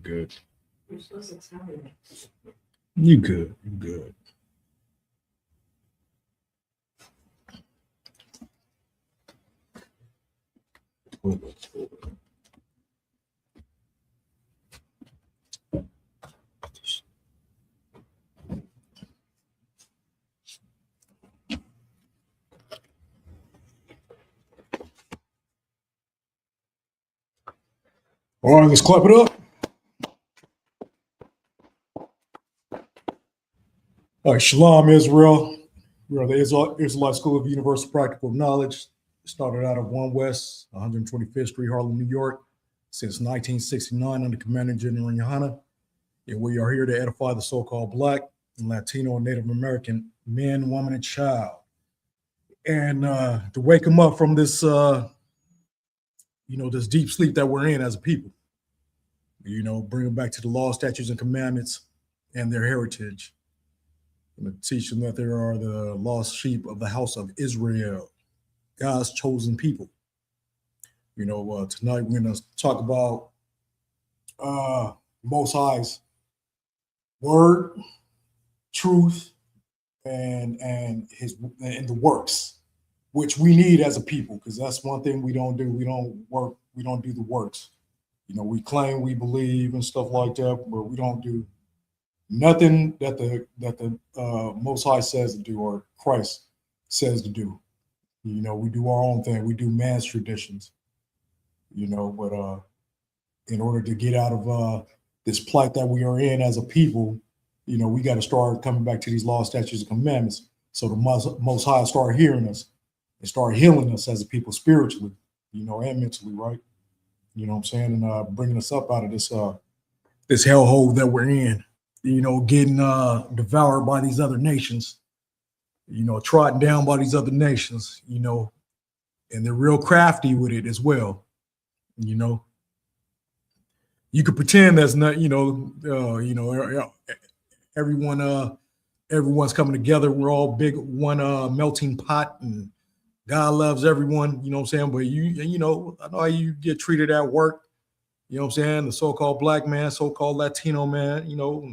good. You're supposed to tell me. You good. You good. All right, let's clap it up. All right, Shalom, Israel. We're the Israelite School of Universal Practical Knowledge. Started out of 1 West, 125th Street, Harlem, New York, since 1969 under Commander General Yohana. And we are here to edify the so-called Black and Latino and Native American men, woman, and child. And to wake them up from this, this deep sleep that we're in as a people. Bring them back to the law, statutes, and commandments and their heritage. And to teach them that they are the lost sheep of the house of Israel, God's chosen people. Tonight we're going to talk about Most High's word, truth, and the works, which we need as a people, because that's one thing we don't do. We don't work. We don't do the works. We claim we believe and stuff like that, but we don't do nothing that the Most High says to do or Christ says to do. We do our own thing. We do man's traditions. But in order to get out of this plight that we are in as a people, we got to start coming back to these laws, statutes, and commandments. So the Most High start hearing us and start healing us as a people spiritually, and mentally, right? You know what I'm saying? And bringing us up out of this hellhole that we're in, getting devoured by these other nations, trodden down by these other nations, and they're real crafty with it as well. You could pretend that's not, everyone's coming together. We're all big one melting pot, and God loves everyone. You know what I'm saying? But I know how you get treated at work. You know what I'm saying? The so-called Black man, so-called Latino man,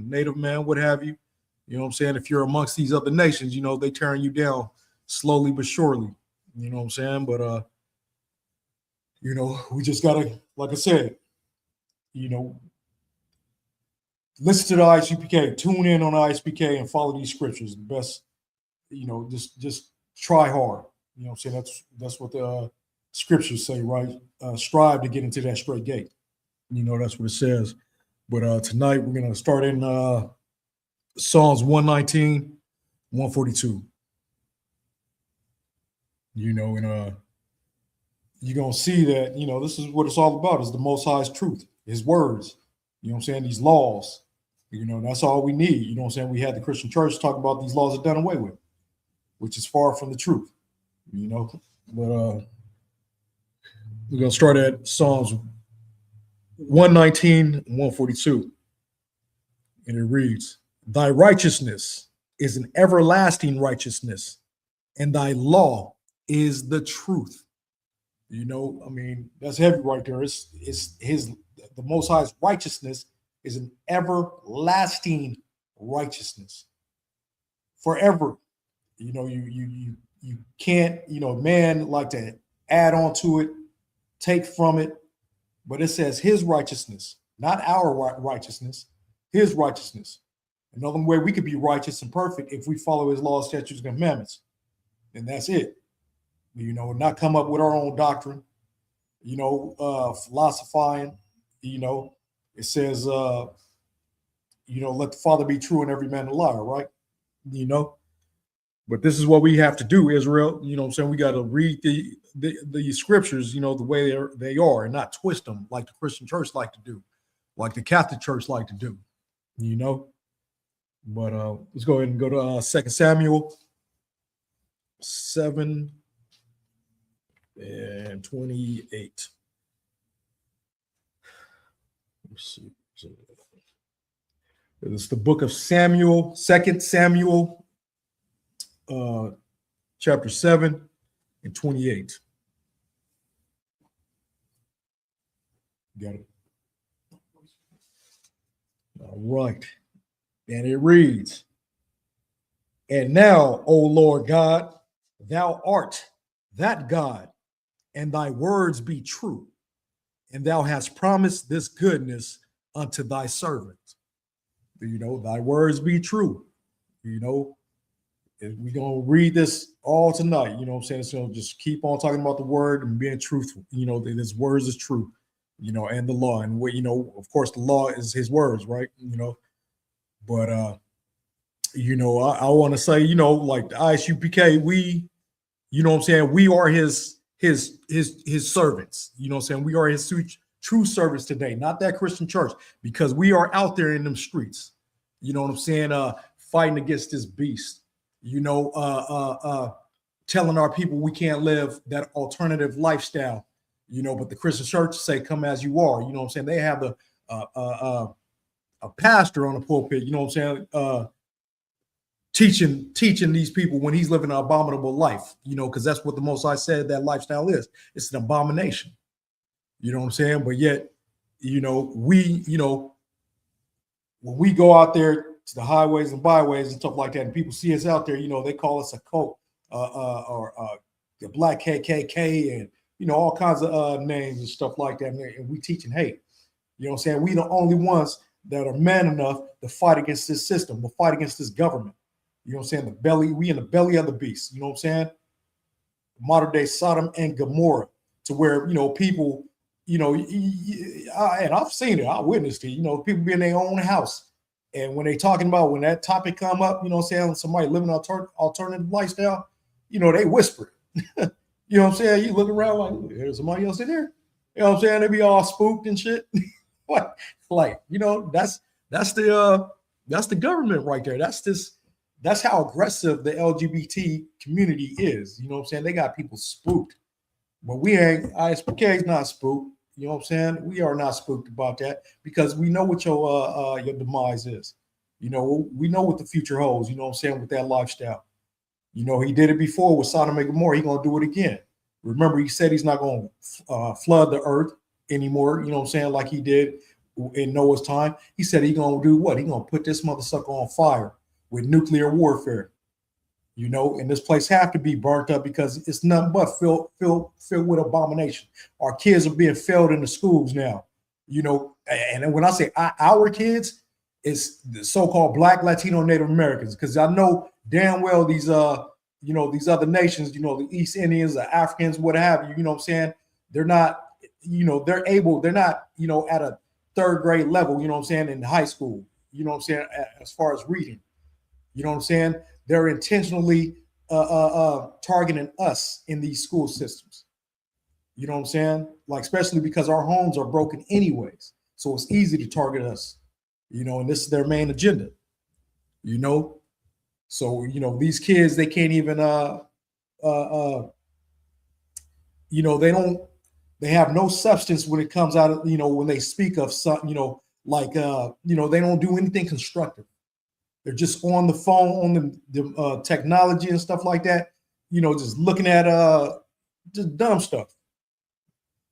Native man, what have you. You know what I'm saying? If you're amongst these other nations, they tearing you down slowly but surely. You know what I'm saying? But we just gotta, like I said, listen to the ISUPK, tune in on the ISUPK and follow these scriptures. The best, just try hard. You know what I'm saying? That's what the scriptures say, right? Strive to get into that straight gate. That's what it says. But tonight we're going to start in Psalms 119, 142. And you're going to see that, this is what it's all about, is the Most High's truth, his words, these laws. That's all we need. You know what I'm saying? We had the Christian church talk about these laws are done away with, which is far from the truth, But we're going to start at Psalms 119, 142. And it reads, "Thy righteousness is an everlasting righteousness, and thy law is the truth." That's heavy right there. It's the Most High's righteousness is an everlasting righteousness. Forever. You can't, man like to add on to it, take from it, but it says his righteousness, not our righteousness, his righteousness. Another way we could be righteous and perfect if we follow his laws, statutes, and commandments. And that's it. Not come up with our own doctrine, philosophizing, it says, let the Father be true and every man a liar, right? But this is what we have to do, Israel. You know what I'm saying? We got to read the scriptures, the way they are, and not twist them like the Christian church like to do, like the Catholic church like to do, But let's go ahead and go to 2 Samuel 7 and 28. Let's see. It's the book of Samuel, 2 Samuel, chapter 7 and 28. Got it. right. And it reads, and now, O Lord God, thou art that God, and thy words be true, and thou hast promised this goodness unto thy servant. Thy words be true. You know, we're going to read this all tonight. You know what I'm saying? So just keep on talking about the word and being truthful. His words is true, and the law. And what, of course, the law is his words, right? But, I want to say, like the ISUPK, we, what I'm saying? We are his servants. You know what I'm saying? We are his true servants today, not that Christian church, because we are out there in them streets. You know what I'm saying? Fighting against this beast. Telling our people we can't live that alternative lifestyle. But the Christian church say, "Come as you are." You know what I'm saying? They have a pastor on the pulpit. You know what I'm saying? Teaching these people when he's living an abominable life, because that's what the Most High said that lifestyle is. It's an abomination. You know what I'm saying? But yet, we, when we go out there to the highways and byways and stuff like that, and people see us out there, they call us a cult or the Black KKK and, all kinds of names and stuff like that. And we teaching hate. You know what I'm saying? We the only ones that are man enough to fight against this system, to fight against this government. You know what I'm saying? We in the belly of the beast. You know what I'm saying? Modern day Sodom and Gomorrah, to where, people, and I've seen it, I witnessed it, people be in their own house. And when they talking about, when that topic come up, you know what I'm saying? Somebody living an alternative lifestyle, they whisper it. You know what I'm saying? You look around like, there's somebody else in there. You know what I'm saying? They be all spooked and shit. Like, that's the government right there. That's how aggressive the LGBT community is. You know what I'm saying? They got people spooked. But we ain't, ISPK is not spooked. You know what I'm saying? We are not spooked about that, because we know what your demise is. We know what the future holds, you know what I'm saying, with that lifestyle. He did it before with Sodom and Gomorrah. He's going to do it again. Remember, he said he's not going to flood the earth anymore, you know what I'm saying, like he did in Noah's time. He said he's going to do what? He's going to put this mother sucker on fire with nuclear warfare, and this place have to be burnt up, because it's nothing but filled with abomination. Our kids are being failed in the schools now, and when I say our kids, it's the so-called Black, Latino, Native Americans, because I know damn well these these other nations, the East Indians, the Africans, what have you, you know what I'm saying? They're not, they're not, at a third grade level, you know what I'm saying, in high school, you know what I'm saying, as far as reading. You know what I'm saying? They're intentionally targeting us in these school systems. You know what I'm saying? Like, especially because our homes are broken anyways. So it's easy to target us, and this is their main agenda, So, these kids, they can't even, they have no substance when it comes out of, when they speak of some, they don't do anything constructive. They're just on the phone, on the technology and stuff like that, just looking at just dumb stuff.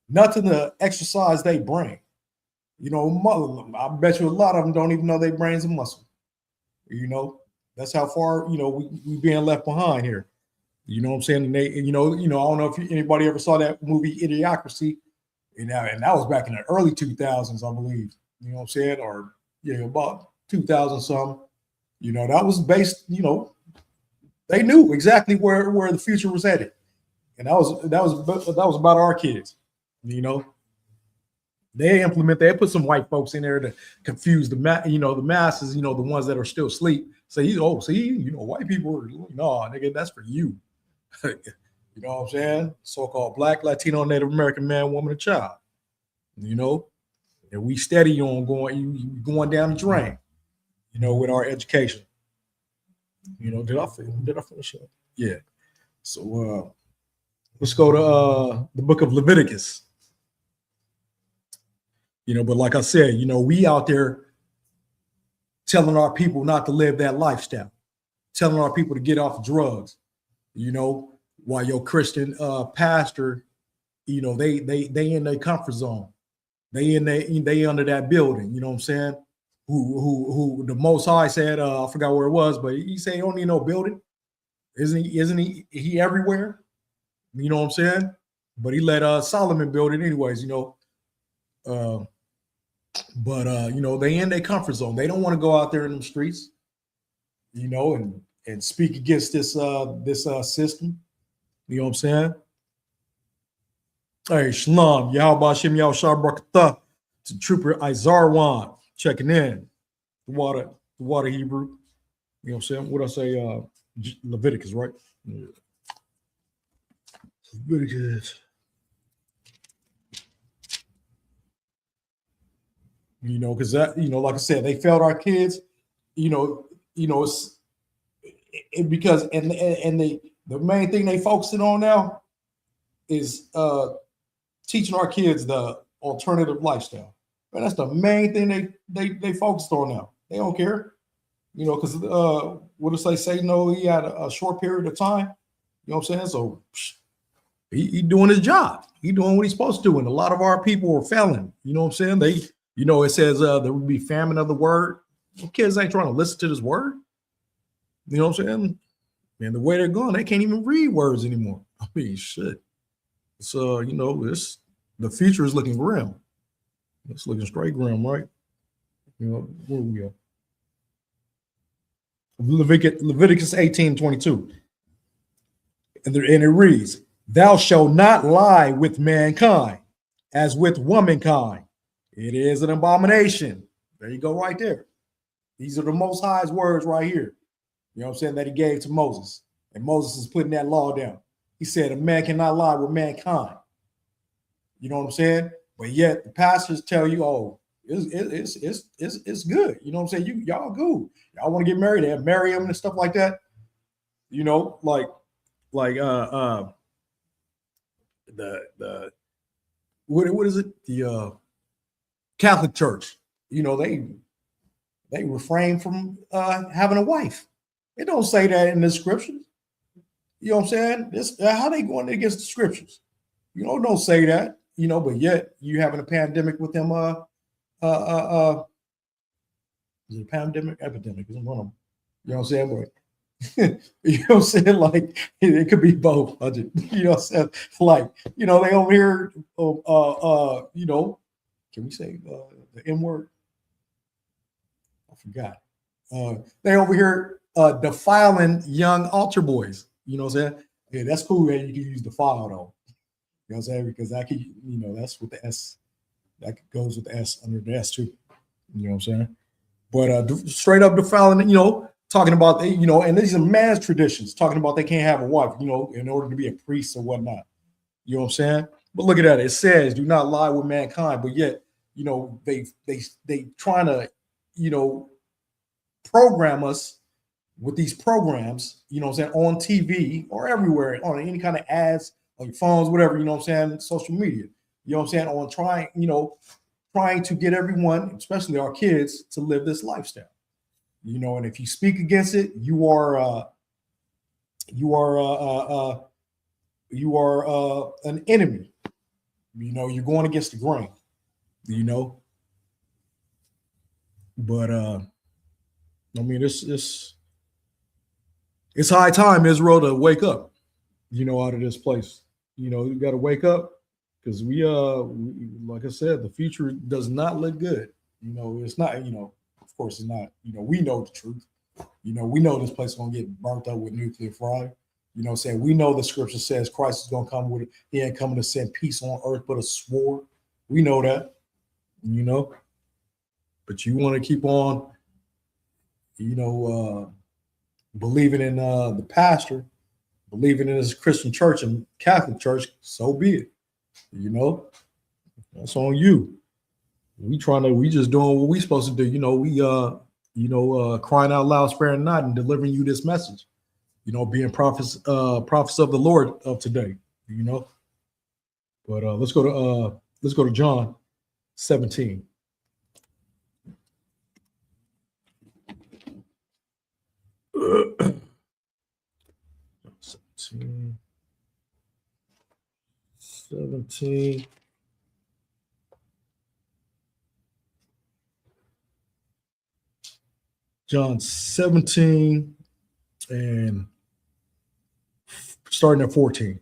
Nothing to exercise their brain. I bet you a lot of them don't even know their brain's a muscle. That's how far, we being left behind here. You know what I'm saying? And they, I don't know if anybody ever saw that movie Idiocracy, and that was back in the early 2000s, I believe. You know what I'm saying? Or about 2000 something. That was based, they knew exactly where the future was headed. And that was about our kids. They put some white folks in there to confuse the masses, the ones that are still asleep. Say, white people are, no, nigga, that's for you. You know what I'm saying? So-called Black, Latino, Native American man, woman, and child. And we steady on going down the drain, with our education. Did I finish it? Yeah. So let's go to the book of Leviticus. But like I said, we out there telling our people not to live that lifestyle, telling our people to get off drugs, while your Christian pastor, they in their comfort zone. They under that building, you know what I'm saying? who the Most High said, I forgot where it was, but he said he don't need no building. Isn't he everywhere? You know what I'm saying? But he let Solomon build it anyways, you know. But you know, they in their comfort zone. They don't want to go out there in the streets, you know, and speak against this system. You know what I'm saying? Hey, Shalom, Yahweh Shem Yahushua Barakatah to Trooper Izarwan checking in. The water Hebrew. You know what I'm saying? What I say? Leviticus, right? Yeah. Leviticus. You know, because that, you know, like I said, they failed our kids. It's because the main thing they focusing on now is teaching our kids the alternative lifestyle. And that's the main thing they focused on now. They don't care, you know, because what does they say? No, he had a short period of time. You know what I'm saying? So he doing his job. He doing what he's supposed to do. And a lot of our people are failing. You know what I'm saying? You know, it says there will be famine of the word. Kids ain't trying to listen to this word. You know what I'm saying? And the way they're going, they can't even read words anymore. I mean, shit. So, you know, the future is looking grim. It's looking straight grim, right? You know, where we go. Leviticus 18:22. And it reads, "Thou shalt not lie with mankind as with womankind. It is an abomination." There you go, right there. These are the Most High's words right here. You know what I'm saying? That he gave to Moses. And Moses is putting that law down. He said, a man cannot lie with mankind. You know what I'm saying? But yet the pastors tell you, oh, it's good. You know what I'm saying? Y'all good. Y'all want to get married, they marry him and stuff like that. You know, like the what is it? The Catholic Church. You know, they refrain from having a wife. It don't say that in the scriptures. You know what I'm saying? This how they going against the scriptures. You know, don't say that. You know, but yet you having a pandemic with them. Is it a pandemic? Epidemic? Is one of them. You know what I'm saying? But you know what I'm saying? Like it could be both. You know what I'm saying? Like you know they over here. You know, can we say the M word? I forgot. They over here defiling young altar boys. You know what I'm saying? Yeah, that's cool that you can use defile though. You know what I'm saying? Because that could, you know, that's with the S. That goes with the S under the S too. You know what I'm saying? But straight up defiling, you know, talking about, you know, and these are man's traditions, talking about they can't have a wife, you know, in order to be a priest or whatnot. You know what I'm saying? But look at that. It says, do not lie with mankind. But yet, you know, they trying to, you know, program us with these programs, you know what I'm saying, on TV or everywhere, on any kind of ads, on your phones, whatever, you know what I'm saying, social media, you know what I'm saying, on trying to get everyone, especially our kids, to live this lifestyle. You know, and if you speak against it, you are an enemy. You know, you're going against the grain, you know. But I mean, it's high time, Israel, to wake up, you know, out of this place. You know, you got to wake up because we, like I said, the future does not look good. You know, it's not, you know, of course it's not, you know, we know the truth. You know, we know this place is going to get burnt up with nuclear fire. You know what I'm saying? We know the scripture says Christ is going to come with it. He ain't coming to send peace on earth, but a sword. We know that, you know, but you want to keep on, you know, believing in the pastor, believing in his Christian church and Catholic church, so be it. You know, that's on you. We just doing what we supposed to do. You know, we crying out loud, sparing not, and delivering you this message. You know, being prophets of the Lord of today. You know, but let's go to John 17. Seventeen. 17. John 17 and starting at 14.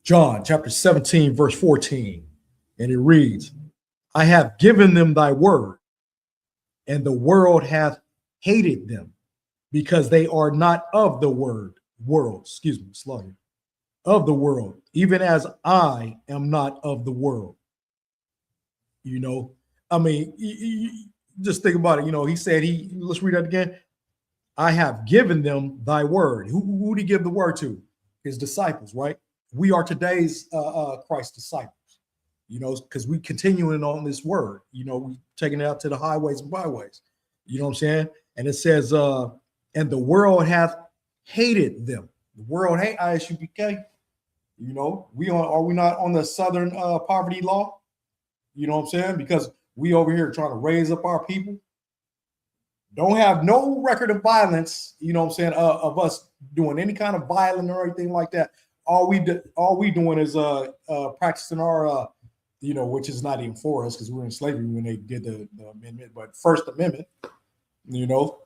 John chapter 17, verse 14. And it reads, I have given them thy word, and the world hath hated them, because they are not of the world, excuse me, slowly, of the world, even as I am not of the world. You know, I mean, just think about it. You know, he said, let's read that again. I have given them thy word. Who did he give the word to? His disciples, right? We are today's Christ's disciples, you know, because we continuing on this word, you know, we taking it out to the highways and byways, you know what I'm saying? And it says, and the world hath hated them. The world hate ISUPK. You know, are we not on the Southern poverty law? You know what I'm saying? Because we over here trying to raise up our people. Don't have no record of violence, you know what I'm saying, of us doing any kind of violence or anything like that. All we doing is practicing our you know, which is not even for us because we were in slavery when they did the amendment, but First Amendment, you know.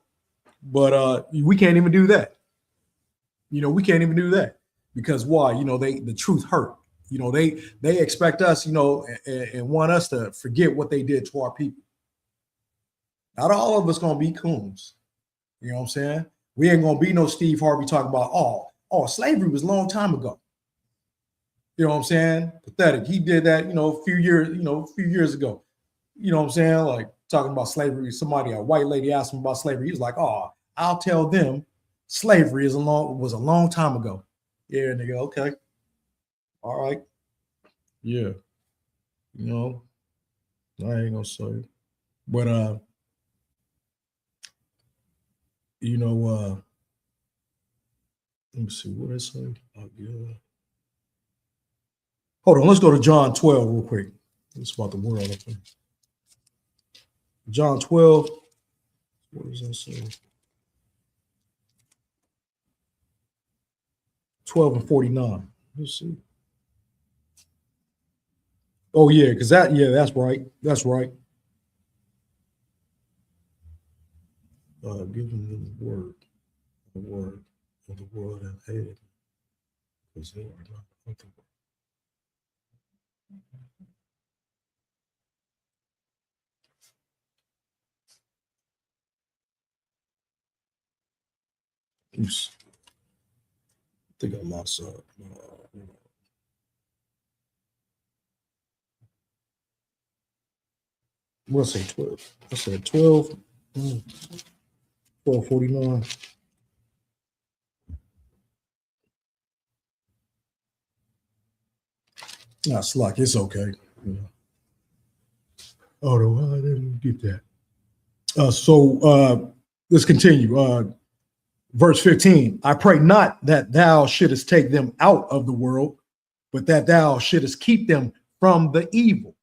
But we can't even do that. You know, we can't even do that because why? You know, the truth hurt. You know, they expect us, you know, and want us to forget what they did to our people. Not all of us gonna be coons. You know what I'm saying? We ain't gonna be no Steve Harvey talking about oh, slavery was a long time ago. You know what I'm saying? Pathetic. He did that, you know, a few years ago. You know what I'm saying? Like talking about slavery. A white lady asked him about slavery. He was like, oh, I'll tell them slavery was a long time ago. Yeah, nigga, okay. All right. Yeah. You know, I ain't gonna say. But you know, let me see what I say. Oh, yeah. Hold on, let's go to John 12 real quick. It's about the world, I think. John 12. What does that say? 12 and 49. Let's see. Oh, yeah, because that's right. That's right. Give them the word of the world and hated, because they are not of the world. Oops. I think I lost we'll say 12. I said 12. 1249. Nah, slack. It's okay. You know. Oh no, I didn't get that. So let's continue. Verse 15. I pray not that thou shouldest take them out of the world, but that thou shouldest keep them from the evil.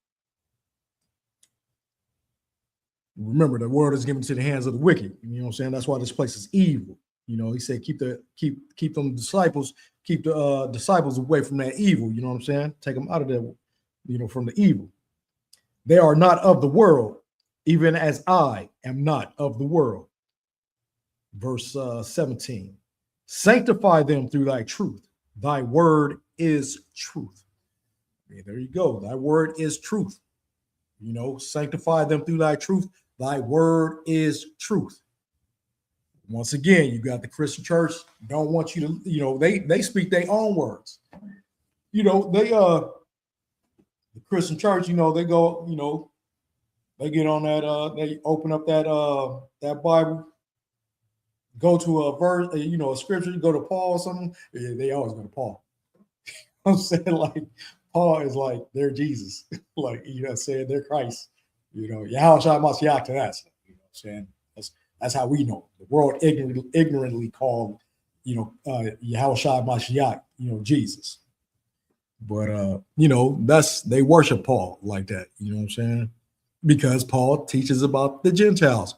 Remember, the world is given to the hands of the wicked. You know what I'm saying? That's why this place is evil. You know, he said, keep them disciples, keep the disciples away from that evil. You know what I'm saying? Take them out of that, you know, from the evil. They are not of the world, even as I am not of the world. Verse 17. Sanctify them through thy truth. Thy word is truth. Okay, there you go. Thy word is truth. You know, sanctify them through thy truth. Thy word is truth. Once again, you got the Christian church don't want you to, you know, they speak their own words. You know, the Christian church, you know, they go, you know, they get on that, they open up that Bible, go to a verse, you know, a scripture, go to Paul or something. Yeah, they always go to Paul. I'm saying, like, Paul is like, they're Jesus. Like, you know, saying they're Christ. You know, Yahweh Shai Mashiach to that. You know what I'm saying? That's how we know. The world ignorantly called, you know, Yahweh Shai Mashiach, you know, Jesus. But you know, they worship Paul like that, you know what I'm saying? Because Paul teaches about the Gentiles,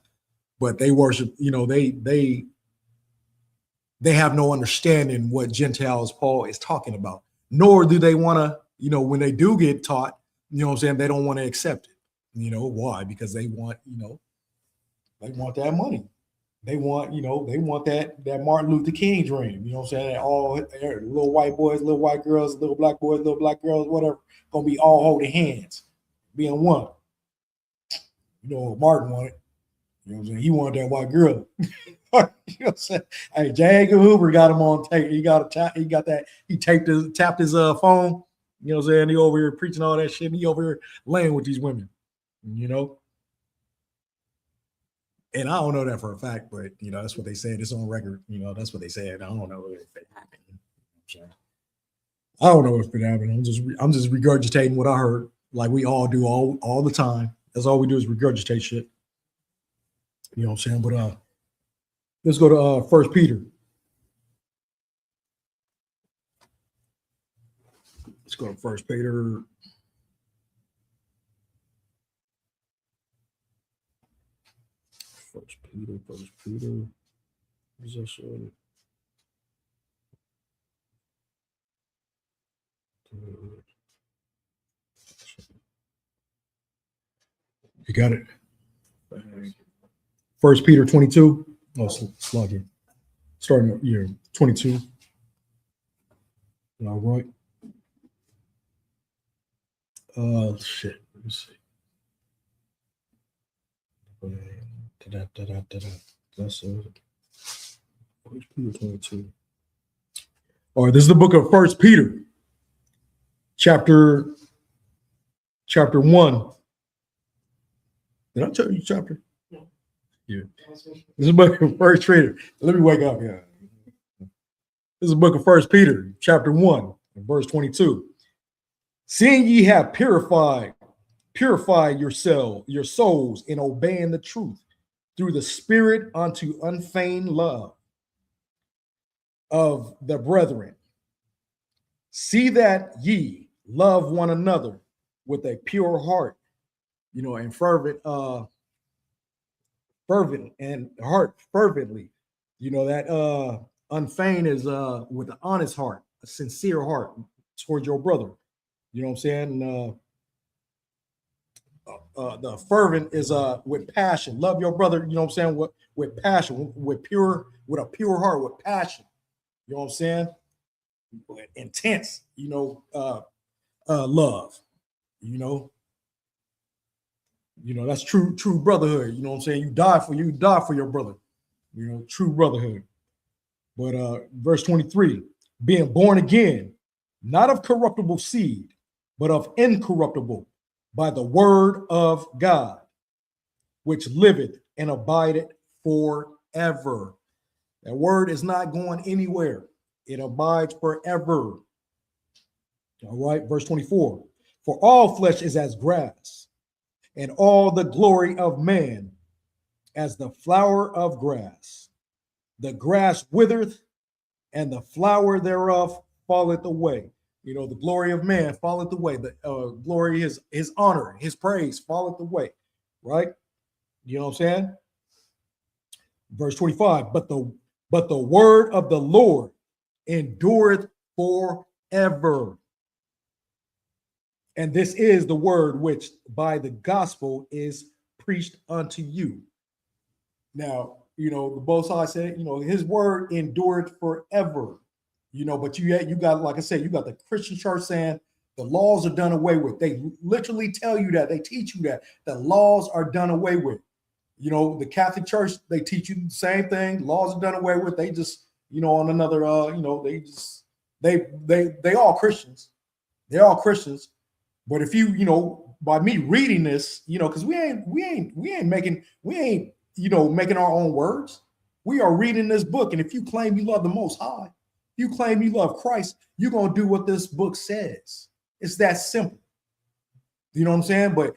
but they worship, you know, they have no understanding what Gentiles Paul is talking about, nor do they want to, you know, when they do get taught, you know what I'm saying, they don't want to accept it. You know why? Because they want, you know, they want that money. They want, they want that Martin Luther King dream. You know what I'm saying? All little white boys, little white girls, little black boys, little black girls, whatever, gonna be all holding hands, being one. You know what Martin wanted. You know what I'm saying? He wanted that white girl. You know what I'm saying? Hey, J. Edgar Hoover got him on tape. He got that. He tapped his phone. You know what I'm saying? He over here preaching all that shit. And he over here laying with these women. You know. And I don't know that for a fact, but that's what they said. It's on record. That's what they said. I don't know if it happened. I don't know if it happened. I'm just regurgitating what I heard, like we all do all the time. That's all we do is regurgitate shit. You know what I'm saying? But let's go to First Peter. Let's go to First Peter. First Peter. Is that so? You got it. First Peter 22. Oh, sluggy. Starting at year 22. All right. Shit. Let me see. That's First Peter 22. All right, this is the book of First Peter, chapter 1. Did I tell you chapter? No. Yeah. This is the book of First Peter. Let me wake up here. This is the book of First Peter, chapter 1, verse 22. Seeing ye have purified your souls in obeying the truth through the Spirit unto unfeigned love of the brethren. See that ye love one another with a pure heart, and fervently, that unfeigned is with an honest heart, a sincere heart towards your brother. You know what I'm saying? The fervent is with passion. Love your brother, you know what I'm saying? With passion, with a pure heart, with passion. You know what I'm saying? With intense, love. That's true brotherhood. You know what I'm saying? You die for your brother. True brotherhood. But verse 23, being born again, not of corruptible seed, but of incorruptible, by the word of God, which liveth and abideth forever. That word is not going anywhere. It abides forever. All right, verse 24. For all flesh is as grass, and all the glory of man as the flower of grass. The grass withereth, and the flower thereof falleth away. The glory of man falleth away. The glory, his honor, his praise falleth away. Right? You know what I'm saying? Verse 25. But the word of the Lord endureth forever. And this is the word which by the gospel is preached unto you. Now, the both sides said, his word endured forever. But you got, like I said, you got the Christian church saying the laws are done away with. They literally tell you that. They teach you that the laws are done away with. The Catholic Church, they teach you the same thing. Laws are done away with. They just, on another, they all Christians. They're all Christians. But if by me reading this, because we ain't making our own words. We are reading this book. And if you claim you love the Most High, you claim you love Christ, you're going to do what this book says. It's that simple. You know what I'm saying? But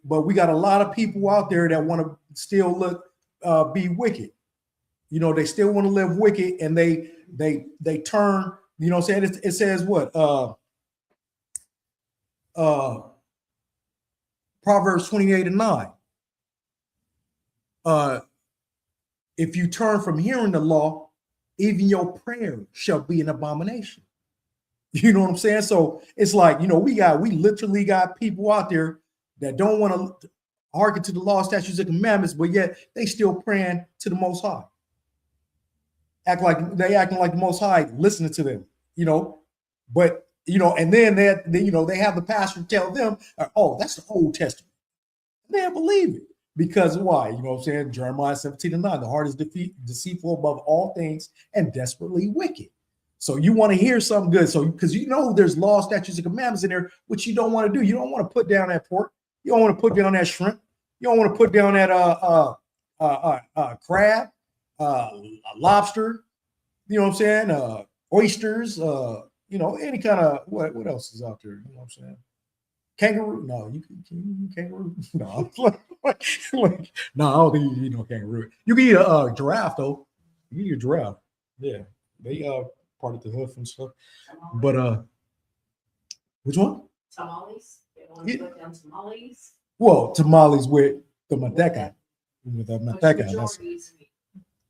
we got a lot of people out there that want to still be wicked. They still want to live wicked, and they turn, you know what I'm saying? It says what? Proverbs 28:9. If you turn from hearing the law, even your prayer shall be an abomination. You know what I'm saying? So it's like, we literally got people out there that don't want to hearken to the law, statutes, and commandments, but yet they still praying to the Most High. Acting like the Most High listening to them, But and then they have the pastor tell them, oh, that's the Old Testament. They don't believe it. Because why? You know what I'm saying? Jeremiah 17:9, the heart is deceitful above all things and desperately wicked. So you want to hear something good. So because there's law, statutes, and commandments in there, which you don't want to do. You don't want to put down that pork. You don't want to put down that shrimp. You don't want to put down that crab, lobster. You know what I'm saying? Oysters. Any kind of what else is out there? You know what I'm saying? Kangaroo? No, you can kangaroo. No, no, I don't think you eat no kangaroo. You can eat a giraffe though. You can eat a giraffe. Yeah, they part of the hoof and stuff. But which one? Tamales. They want to put down tamales. Well, tamales with the manteca. With the manteca.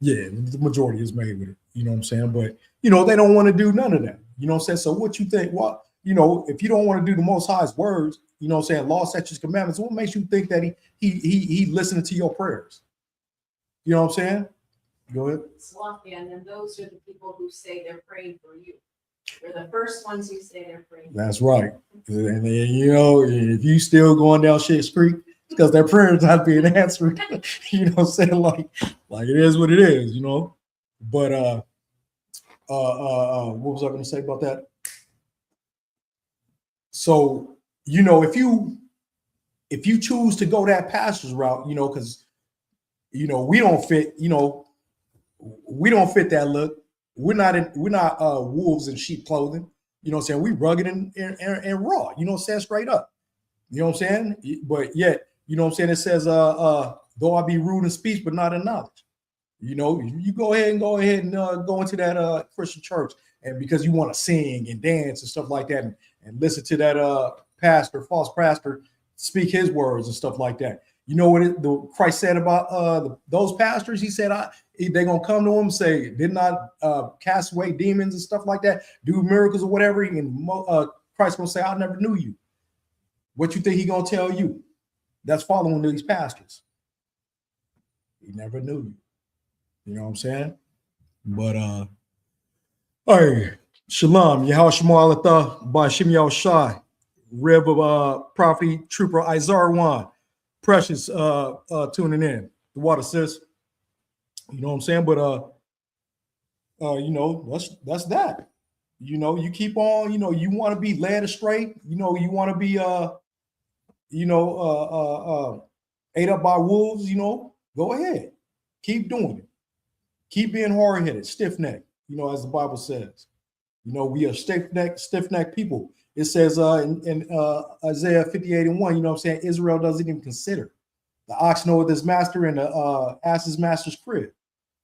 Yeah, the majority is made with it. You know what I'm saying? But they don't want to do none of that. You know what I'm saying? So what you think? What if you don't want to do the Most High's words, you know what I'm saying, law, statutes, commandments, what makes you think that he listening to your prayers? You know what I'm saying? Go ahead. Slothia, and then those are the people who say they're praying for you. They're the first ones who say they're praying. That's right. And then, if you still going down shit street, it's because their prayers not being answered. You know what I'm saying? Like it is what it is, But what was I going to say about that? So, if you choose to go that pastor's route, because we don't fit, we don't fit that look. We're not wolves in sheep clothing. You know what I'm saying? We rugged and raw, you know what I'm saying? Straight up. You know what I'm saying? But yet, you know what I'm saying? It says, though I be rude in speech, but not in knowledge. You go ahead and go into that Christian church, and because you want to sing and dance and stuff like that, and listen to that false pastor, speak his words and stuff like that. You know what Christ said about those pastors? He said, they're going to come to him and say, did not cast away demons and stuff like that, do miracles or whatever. And Christ going to say, I never knew you. What you think he going to tell you? That's following these pastors. He never knew you. You know what I'm saying? But, hey, Shalom, Yahweh Shema Alatha, Bashim Yahweh Shai, Rib of Prophet Trooper Izarwan, Precious tuning in. The water sis. You know what I'm saying? But that's that. You keep on, you want to be led astray, you want to be ate up by wolves, go ahead. Keep doing it. Keep being hard-headed, stiff-necked, as the Bible says. We are stiff-necked people. It says in Isaiah 58:1, you know what I'm saying? Israel doesn't even consider. The ox knoweth his master and the ass his master's crib.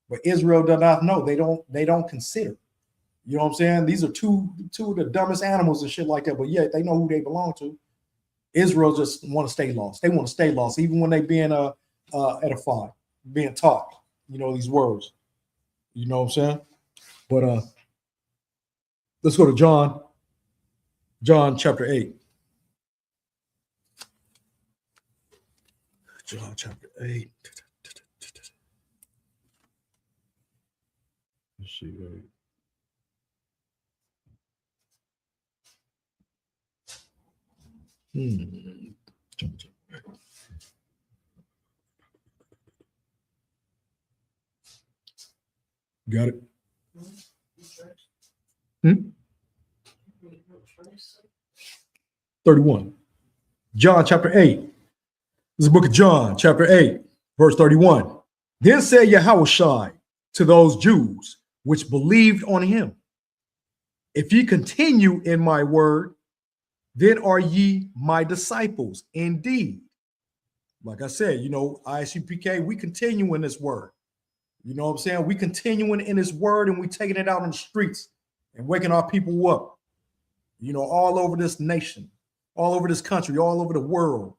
But Israel does not know. They don't consider. You know what I'm saying? These are two of the dumbest animals and shit like that, but yet they know who they belong to. Israel just want to stay lost. They want to stay lost, even when they being edified, being taught, these words. You know what I'm saying? But let's go to John chapter 8. John chapter 8. Let's see. Got it? 31. John chapter 8. This is the book of John, chapter 8, verse 31. Then said Yahushua to those Jews which believed on him, if ye continue in my word, then are ye my disciples indeed. Like I said, ISUPK, we continue in this word. You know what I'm saying? We continuing in this word, and we taking it out in the streets and waking our people up, all over this nation, all over this country, all over the world.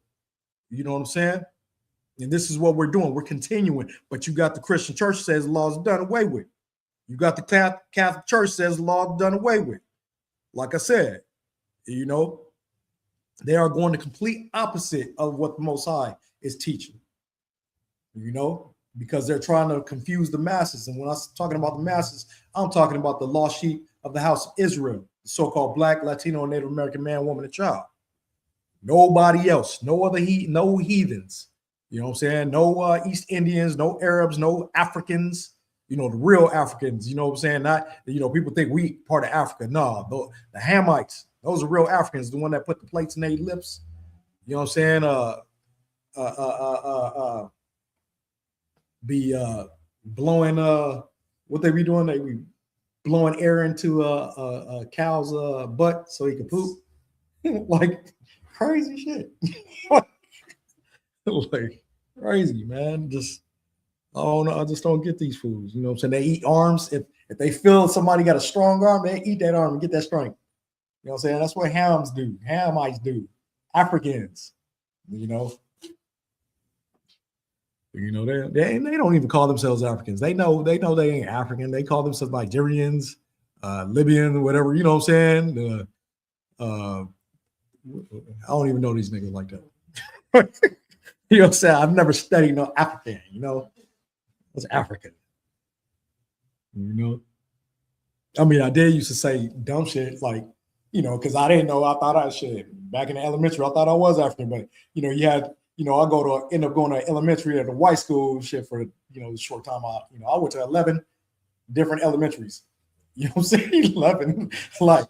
You know what I'm saying? And this is what we're doing. We're continuing. But you got the Christian church says the law is done away with. You got the Catholic church says the law is done away with. Like I said, they are going the complete opposite of what the Most High is teaching, you know, because they're trying to confuse the masses. And when I'm talking about the masses, I'm talking about the lost sheep of the house of Israel, the so-called Black, Latino, and Native American man, woman, and child. Nobody else, no other no heathens. You know what I'm saying? No East Indians, no Arabs, no Africans, you know, the real Africans, you know what I'm saying? Not, you know, people think we part of Africa. No, the Hamites, those are real Africans, the one that put the plates in their lips. You know what I'm saying? Blowing what they be doing? They be blowing air into a cow's butt so he can poop. Like crazy shit. Like crazy, man. Just I just don't get these fools. You know what I'm saying? They eat arms. If they feel somebody got a strong arm, they eat that arm and get that strength. You know what I'm saying? That's what Hamites do. Hamites do. Africans, you know. You know, they don't even call themselves Africans. They know they ain't African. They call themselves Nigerians, Libyan, whatever. You know what I'm saying? I don't even know these niggas like that. You know what I'm saying? I've never studied no African, you know. What's African? You know? I mean, I did used to say dumb shit like, you know, because I didn't know. I thought I shit back in the elementary. I thought I was African, but you know, you had, you know, I end up going to elementary at a white school shit for, you know, the short time I went to 11 different elementaries. You know what I'm saying? 11, like,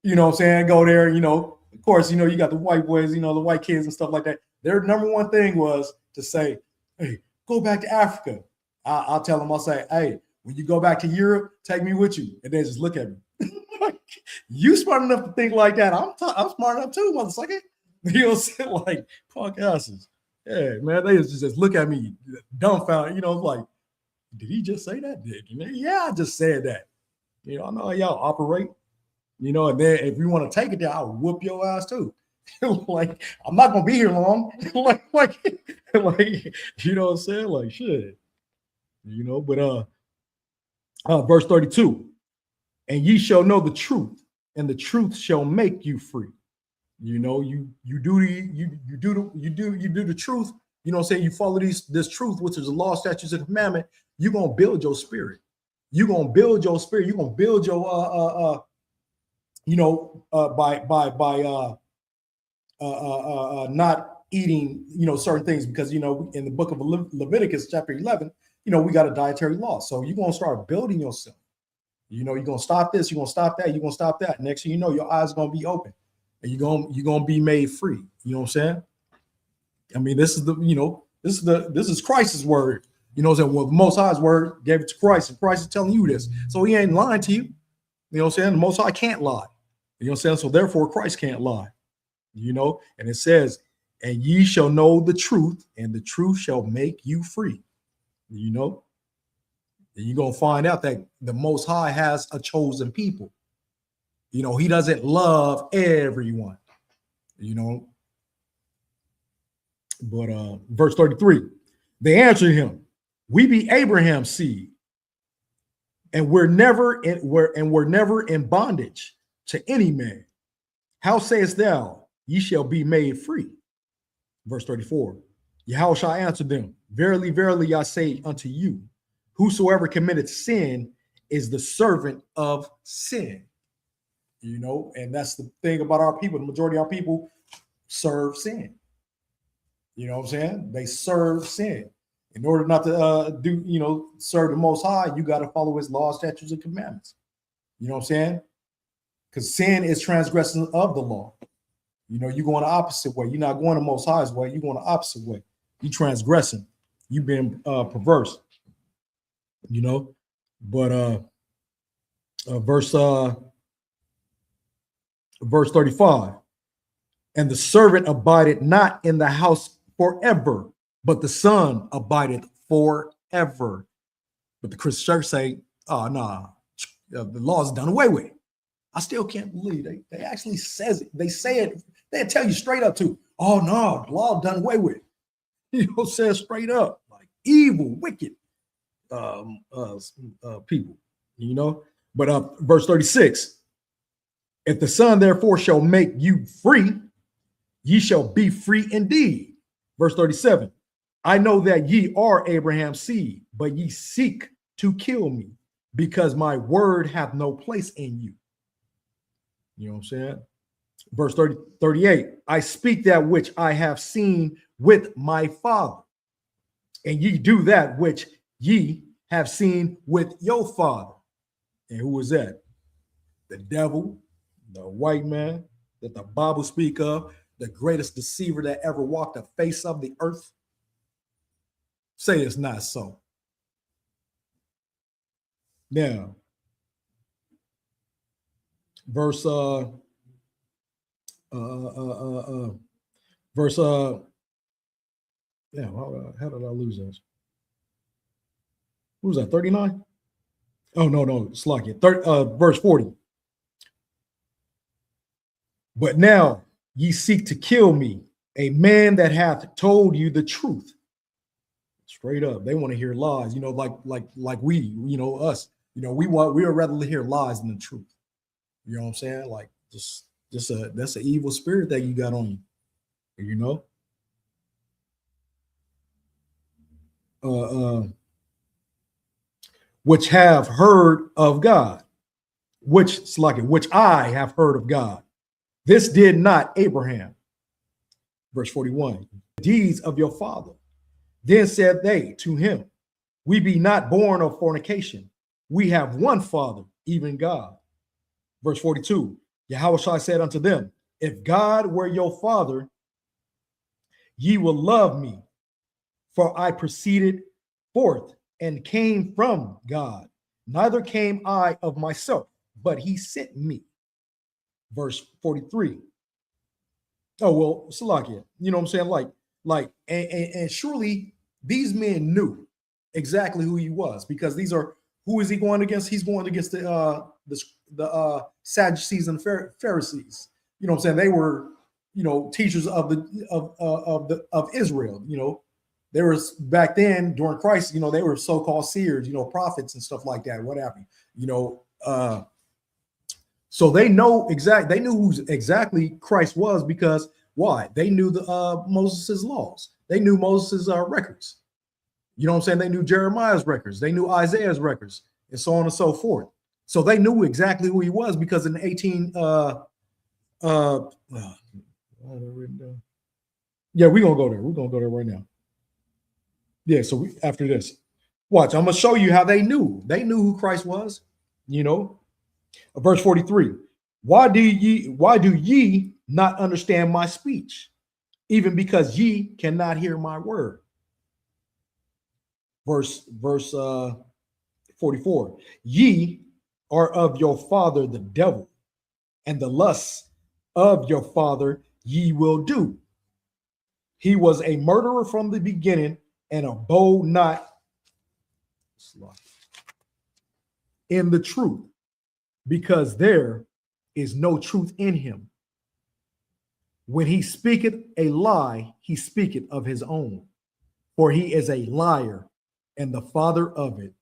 you know what I'm saying? Go there, you know, of course, you know, you got the white boys, you know, the white kids and stuff like that. Their number one thing was to say, hey, go back to Africa. I'll tell them, I'll say, hey, when you go back to Europe, take me with you. And they just look at me. You smart enough to think like that. I'm smart enough too, motherfucker. You know what I'm saying? Like, punk asses. Yeah, man, they just look at me dumbfounded. You know, like, did he just say that? Yeah, I just said that. You know, I know how y'all operate. You know, and then if you want to take it there, I'll whoop your ass too. Like, I'm not gonna be here long. like, you know what I'm saying? Like, shit. You know, but verse 32, and ye shall know the truth, and the truth shall make you free. You know, you do the truth. You know what I'm saying? You follow this truth, which is the law, statutes, and commandment. You're gonna build your spirit. You're gonna build your spirit. You're gonna build your by not eating, you know, certain things, because, you know, in the book of Leviticus chapter 11, you know, we got a dietary law. So you're going to start building yourself. You know, you're going to stop this, you're going to stop that, you're going to stop that. Next thing you know, your eyes are going to be open and you're going to be made free. You know what I'm saying? I mean, this is Christ's word. You know what I'm saying? Well, the Most High's word gave it to Christ, and Christ is telling you this. So he ain't lying to you. You know what I'm saying? The Most High can't lie. You know what I'm saying? So therefore, Christ can't lie. You know, and it says, and ye shall know the truth, and the truth shall make you free. You know, and you're going to find out that the Most High has a chosen people. You know, he doesn't love everyone, you know. But verse 33, they answered him, we be Abraham's seed, and we're never in bondage to any man. How sayest thou, ye shall be made free? Verse 34, Yahushua answered them, verily, verily, I say unto you, whosoever committed sin is the servant of sin. You know, and that's the thing about our people. The majority of our people serve sin. You know what I'm saying? They serve sin. In order not to serve the Most High, you got to follow his laws, statutes, and commandments. You know what I'm saying? Because sin is transgression of the law. You know, you're going the opposite way. You're not going the Most High's way. You're going the opposite way. You transgressing. You being perverse. You know, but verse 35, and the servant abideth not in the house forever, but the son abideth forever. But the Christian church say, oh, nah, the law is done away with. I still can't believe they actually says it. They say it. They tell you straight up too. Oh no, the law done away with. You know, says straight up, like evil, wicked people. You know, but verse 36. If the Son therefore shall make you free, ye shall be free indeed. Verse 37. I know that ye are Abraham's seed, but ye seek to kill me, because my word hath no place in you. You know what I'm saying? Verse 38. I speak that which I have seen with my father, and ye do that which ye have seen with your father. And who was that? The devil, the white man that the Bible speak of, the greatest deceiver that ever walked the face of the earth. Say it's not so. Now, verse yeah, how did I lose this? What was that, 39? Oh, no, it's like it. Verse 40. But now ye seek to kill me, a man that hath told you the truth. Straight up, they want to hear lies, like we, us, we would rather hear lies than the truth. You know what I'm saying? Like that's an evil spirit that you got on you, which have heard of God, which I have heard of God. This did not Abraham. Verse 41, deeds of your father. Then said they to him, we be not born of fornication. We have one Father, even God. Verse 42, Yahushua said unto them, if God were your father, ye will love me, for I proceeded forth and came from God. Neither came I of myself, but he sent me. Verse 43. Oh, well, Salakia, you know what I'm saying? And surely these men knew exactly who he was, because who is he going against? He's going against the Sadducees and Pharisees. You know what I'm saying? They were, teachers of Israel. They were back then during Christ, they were so-called seers, prophets and stuff like that, whatever. So they knew who exactly Christ was, because why? They knew Moses' laws. They knew Moses' records. You know what I'm saying? They knew Jeremiah's records. They knew Isaiah's records, and so on and so forth. So they knew exactly who he was, because in 18, yeah, we're gonna go there. We're gonna go there right now. Yeah, so after this, watch. I'm gonna show you how they knew. They knew who Christ was. Verse 43. Why do ye not understand my speech? Even because ye cannot hear my word. Verse 44. Ye are of your father the devil, and the lusts of your father ye will do. He was a murderer from the beginning, and abode not in the truth, because there is no truth in him. When he speaketh a lie, he speaketh of his own, for he is a liar and the father of it.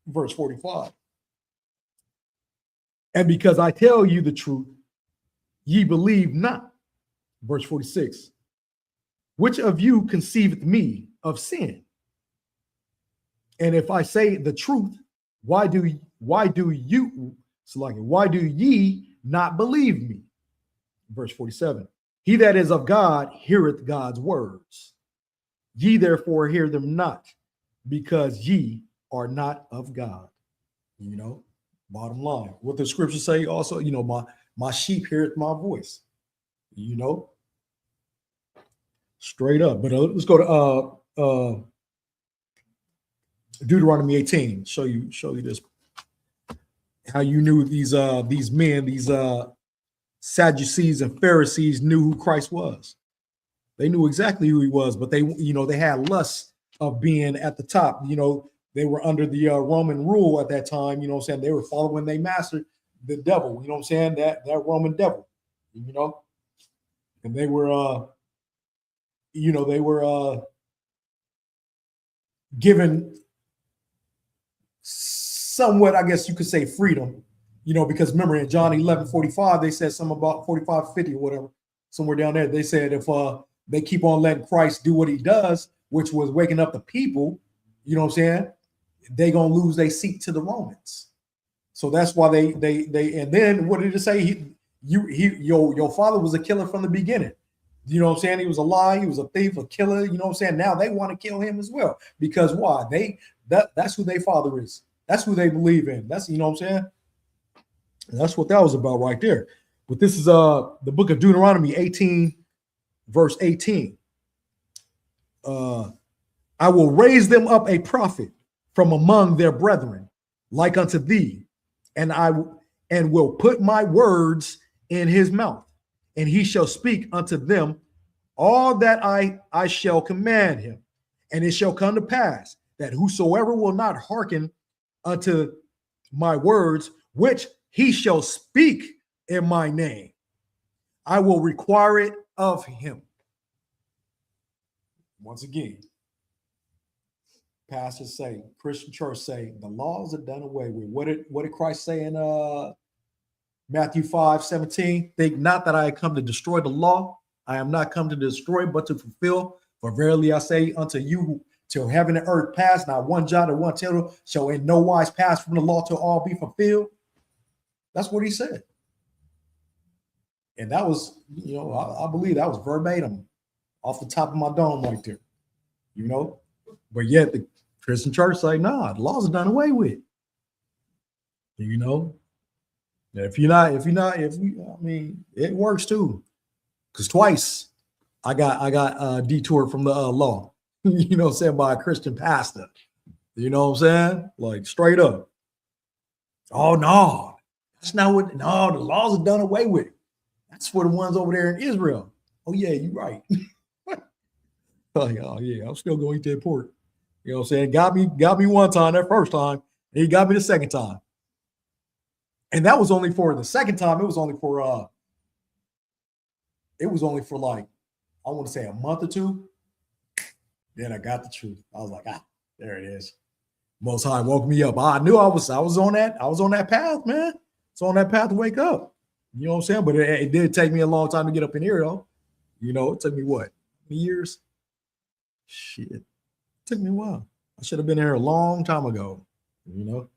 Verse 45. And because I tell you the truth, ye believe not. Verse 46. Which of you conceiveth me of sin? And if I say the truth, why do ye not believe me? Verse 47. He that is of God heareth God's words. Ye therefore hear them not, because ye are not of God. Bottom line. What the scriptures say also, my sheep heareth my voice. Straight up. But let's go to Deuteronomy 18. Show you this. How you knew these men, these Sadducees and Pharisees knew who Christ was. They knew exactly who he was, but they had lust of being at the top. They were under the Roman rule at that time. They were following their master, the devil. That Roman devil. And they were given somewhat, I guess you could say, freedom. Because remember in John 11:45, they said something about 45:50 or whatever, somewhere down there. They said if they keep on letting Christ do what he does, which was waking up the people, you know what I'm saying? They gonna lose their seat to the Romans. So that's why they and then what did it say? Your father was a killer from the beginning. You know what I'm saying? He was a lie, he was a thief, a killer, you know what I'm saying? Now they want to kill him as well. Because why? That's who their father is. That's who they believe in. That's, you know what I'm saying? And that's what that was about right there. But this is the book of Deuteronomy 18, verse 18. I will raise them up a prophet from among their brethren, like unto thee, and will put my words in his mouth, and he shall speak unto them all that I shall command him. And it shall come to pass that whosoever will not hearken unto my words, which he shall speak in my name, I will require it of him. Once again, pastors say, Christian church say, the laws are done away with. What did Christ say in Matthew 5:17? Think not that I have come to destroy the law. I am not come to destroy, but to fulfill. For verily I say unto you, till heaven and earth pass, not one jot or one tittle shall in no wise pass from the law till all be fulfilled. That's what he said. And that was, you know, I believe that was verbatim off the top of my dome right there, you know. But yet the Christian church say, nah, the laws are done away with. You know, I mean, it works too. Because twice I got detoured from the law, you know what I'm saying, by a Christian pastor. You know what I'm saying? Like straight up. Oh no, that's not what, no, the laws are done away with. That's for the ones over there in Israel. Oh yeah, you're right. Like, oh yeah, I'm still going to eat that pork. You know what I'm saying? Got me one time, that first time, and he got me the second time. And that was only for the second time, it was only for like, I want to say a month or two. Then I got the truth. I was like, there it is. Most High woke me up. I knew I was on that path, man. It's on that path to wake up. You know what I'm saying? But it did take me a long time to get up in here, though. You know, it took me what? Years? Shit. It took me a while. I should have been here a long time ago. You know?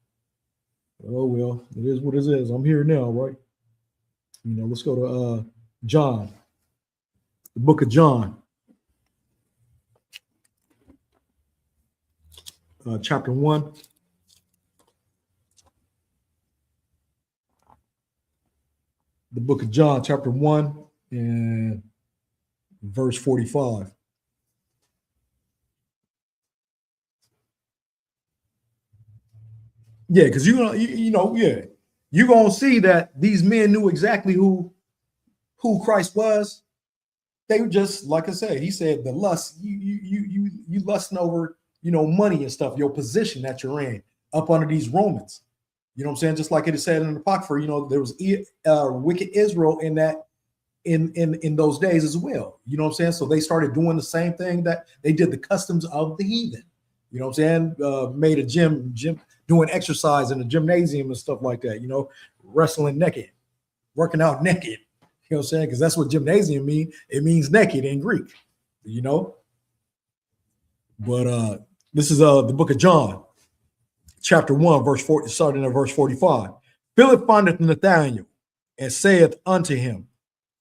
Oh well, it is what it is. I'm here now, right? You know, let's go to John, the book of John, chapter 1. The book of John, chapter 1, and verse 45. Yeah, because you're gonna see that these men knew exactly who Christ was. They were just, like I said, he said, the lust, you lusting over, you know, money and stuff, your position that you're in up under these Romans. You know what I'm saying? Just like it is said in the Apocrypha, you know, there was wicked Israel in that in those days as well. You know what I'm saying? So they started doing the same thing that they did, the customs of the heathen. You know what I'm saying? Made a gym, doing exercise in the gymnasium and stuff like that, you know, wrestling naked, working out naked. You know what I'm saying? Because that's what gymnasium means. It means naked in Greek, you know. But this is the book of John, chapter 1, verse 40, starting at verse 45. Philip findeth Nathanael and saith unto him,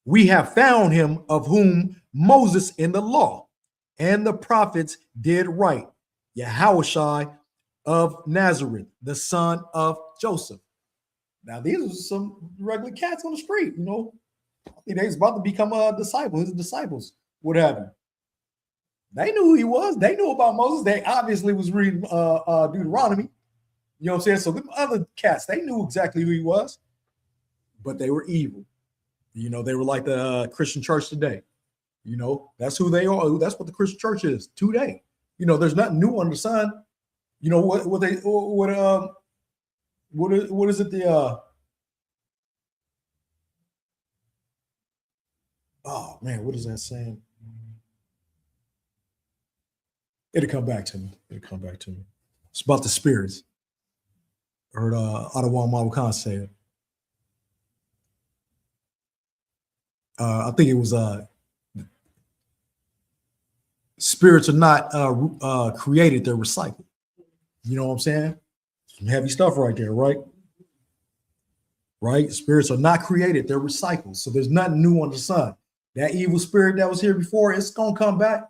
we have found him of whom Moses in the law and the prophets did write, Yahushua of Nazareth, the son of Joseph. Now, these are some regular cats on the street, you know. I think they was about to become a disciple, his disciples, what happened? They knew who he was. They knew about Moses. They obviously was reading Deuteronomy. You know what I'm saying? So the other cats, they knew exactly who he was, but they were evil. You know, they were like the Christian church today. You know, that's who they are. That's what the Christian church is today. You know, there's nothing new under the sun. You know what is it? Oh man, what is that saying? It'll come back to me. It's about the spirits. I heard Ottawa Mawakan say it. I think it was spirits are not created, they're recycled. You know what I'm saying? Some heavy stuff right there, right? Right? Spirits are not created, they're recycled. So there's nothing new under the sun. That evil spirit that was here before, it's gonna come back.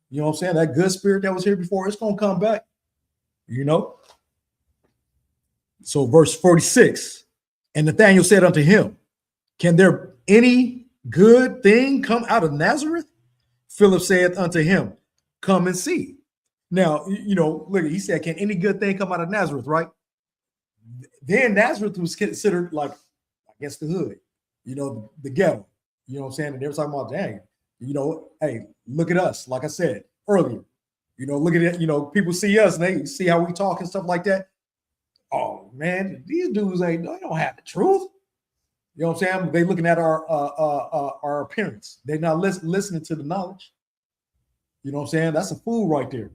You know what I'm saying? That good spirit that was here before, it's gonna come back. You know? So verse 46, and Nathanael said unto him, can there any good thing come out of Nazareth? Philip saith unto him, come and see. Now, you know, look, he said, can any good thing come out of Nazareth, right? Then Nazareth was considered like, I guess, the hood, you know, the ghetto. You know what I'm saying? And they were talking about, dang, you know, hey, look at us. Like I said earlier, you know, look at it. You know, people see us and they see how we talk and stuff like that. Oh man, these dudes they don't have the truth. You know what I'm saying? They looking at our appearance. They're not listening to the knowledge. You know what I'm saying? That's a fool right there.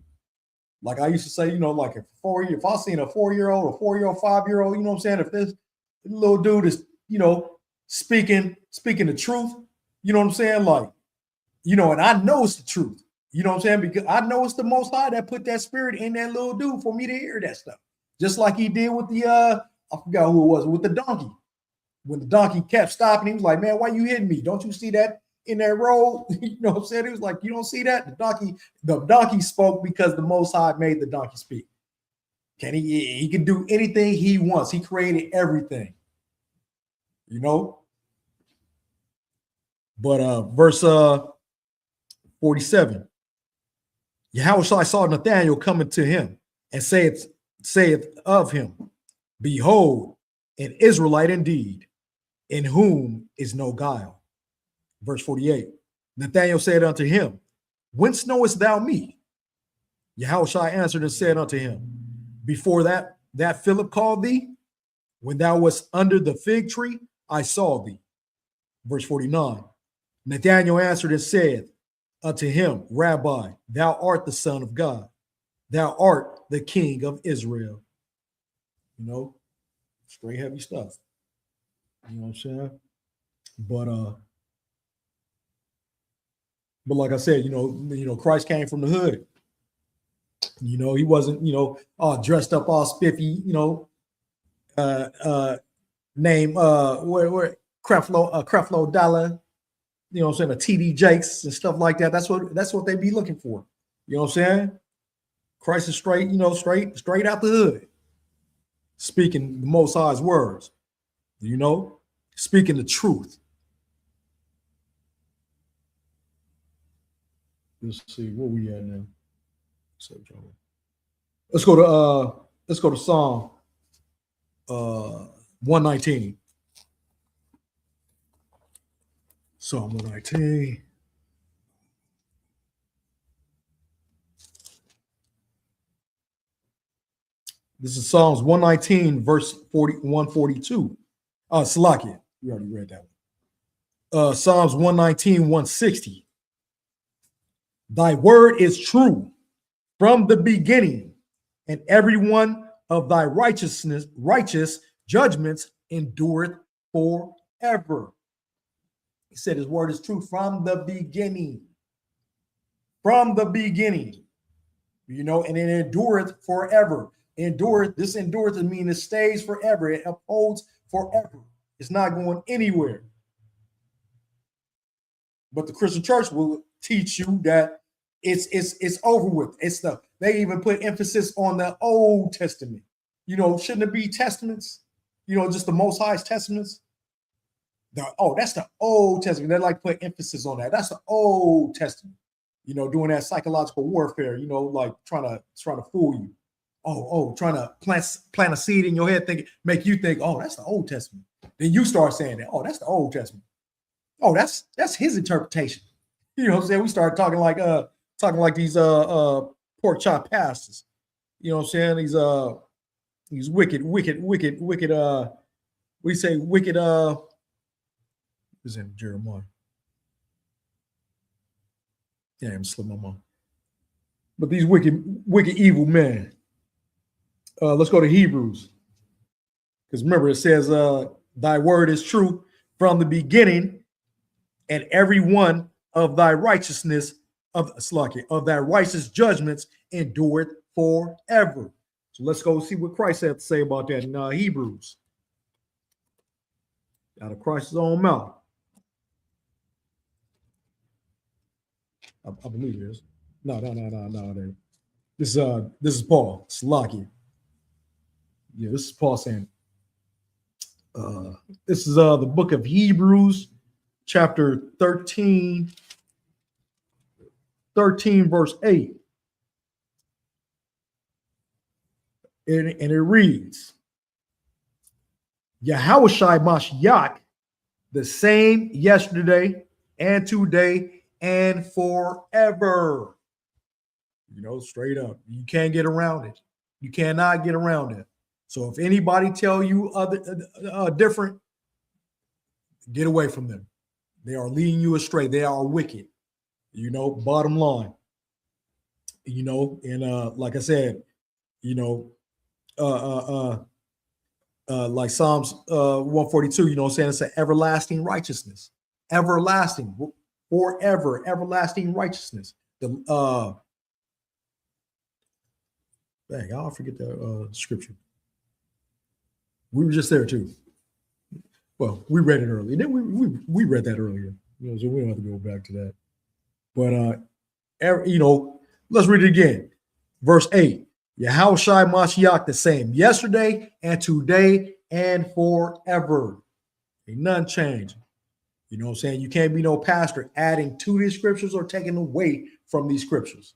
Like I used to say, you know, like if I seen a 4-year-old, 5-year-old, you know what I'm saying? If this little dude is, you know, speaking the truth, you know what I'm saying? Like, you know, and I know it's the truth. You know what I'm saying? Because I know it's the Most High that put that spirit in that little dude for me to hear that stuff. Just like he did with the I forgot who it was, with the donkey. When the donkey kept stopping, he was like, man, why you hitting me? Don't you see that in that road? You know what I'm saying? He was like, you don't see that? The donkey spoke because the Most High made the donkey speak. He can do anything he wants. He created everything. You know? But verse 47. Yahushua saw Nathanael coming to him and saith of him, behold, an Israelite indeed, in whom is no guile. Verse 48. Nathanael said unto him, whence knowest thou me? Yahushua answered and said unto him, before that Philip called thee, when thou wast under the fig tree, I saw thee. Verse 49. Nathanael answered and said unto him, Rabbi, thou art the Son of God. Thou art the King of Israel. You know, straight heavy stuff. You know what I'm saying? But like I said, you know, Christ came from the hood. You know, he wasn't, you know, all dressed up, all spiffy, you know, name where Creflo Dollar, you know what I'm saying, a TD Jakes and stuff like that. That's what they be looking for. You know what I'm saying? Christ is straight, you know, straight out the hood, speaking the Most High's words, you know, speaking the truth. Let's see where we at now. Let's go to Psalm 119. Psalm 119. This is Psalms 119, verse 142. Salakia, we already read that one. Psalms 119, 160. Thy word is true from the beginning, and every one of thy righteous judgments endureth forever. He said his word is true from the beginning. From the beginning. You know, and it endureth forever. This endureth to mean it stays forever. It upholds forever. It's not going anywhere. But the Christian church will teach you that it's over with. They even put emphasis on the Old Testament. You know, shouldn't it be testaments? You know, just the Most High's testaments. That's the Old Testament. They like to put emphasis on that. That's the Old Testament. You know, doing that psychological warfare. You know, like trying to fool you. Trying to plant a seed in your head, make you think, oh, that's the Old Testament. Then you start saying that, oh, that's the Old Testament. Oh, that's his interpretation. You know what I'm saying? We start talking like these pork chop pastors. You know what I'm saying? These wicked, we say wicked is in Jeremiah. Yeah, I'm slipping my mind. But these wicked evil men. Let's go to Hebrews. Because remember, it says, thy word is true from the beginning, and every one of thy righteousness of that righteous judgments endureth forever. So let's go see what Christ had to say about that in Hebrews. Out of Christ's own mouth. I believe it is. No. This is Paul. Salakia. Yeah, this is Paul saying. This is the book of Hebrews, chapter 13, verse 8. And it reads, Yahushai Mashiach, the same yesterday and today and forever. You know, straight up. You can't get around it. You cannot get around it. So if anybody tell you different, get away from them. They are leading you astray. They are wicked. You know, bottom line. You know, and like I said, you know, like Psalms 142, you know what I'm saying? It's an everlasting righteousness. Everlasting, forever, everlasting righteousness. Dang, I'll forget the scripture. We were just there too. Well, we read it earlier. Then we read that earlier. You know, so we don't have to go back to that. But you know, let's read it again. Verse 8. Yahushai Mashiach the same yesterday and today and forever. Ain't none changing. You know what I'm saying? You can't be no pastor adding to these scriptures or taking away from these scriptures.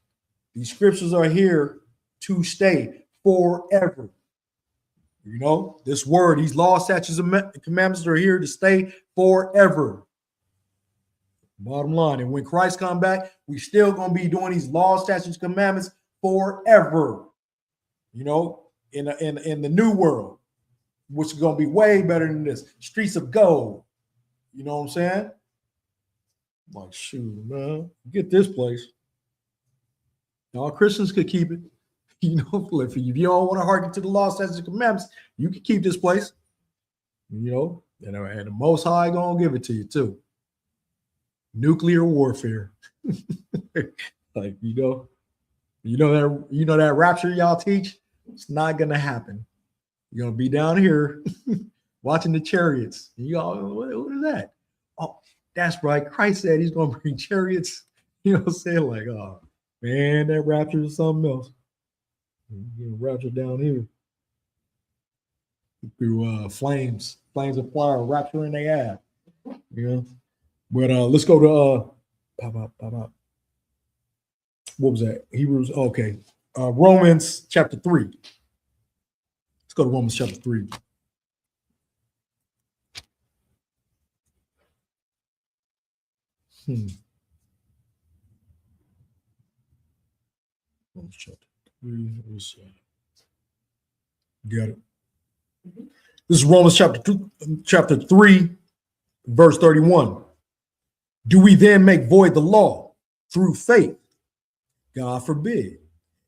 These scriptures are here to stay forever. You know, this word, these laws, statutes, and commandments are here to stay forever. Bottom line. And when Christ come back, we still going to be doing these laws, statutes, commandments forever. You know, in the new world, which is going to be way better than this. Streets of gold. You know what I'm saying? Like, shoot, man, get this place. All Christians could keep it. You know, if you don't want to hearken to the law, statutes, and commandments, you can keep this place. You know, and the Most High gonna give it to you too. Nuclear warfare, like you know that rapture y'all teach. It's not gonna happen. You're gonna be down here watching the chariots. Y'all, what is that? Oh, that's right. Christ said he's gonna bring chariots. You know what I'm saying? Like, oh man, that rapture is something else. You rapture down here through flames of fire, rapture in their ass. You know, but let's go to what was that? Hebrews. Okay, Romans chapter 3. Let's go to Romans chapter 3. Romans chapter 3. Got it. This is Romans chapter 3, verse 31. Do we then make void the law through faith? God forbid.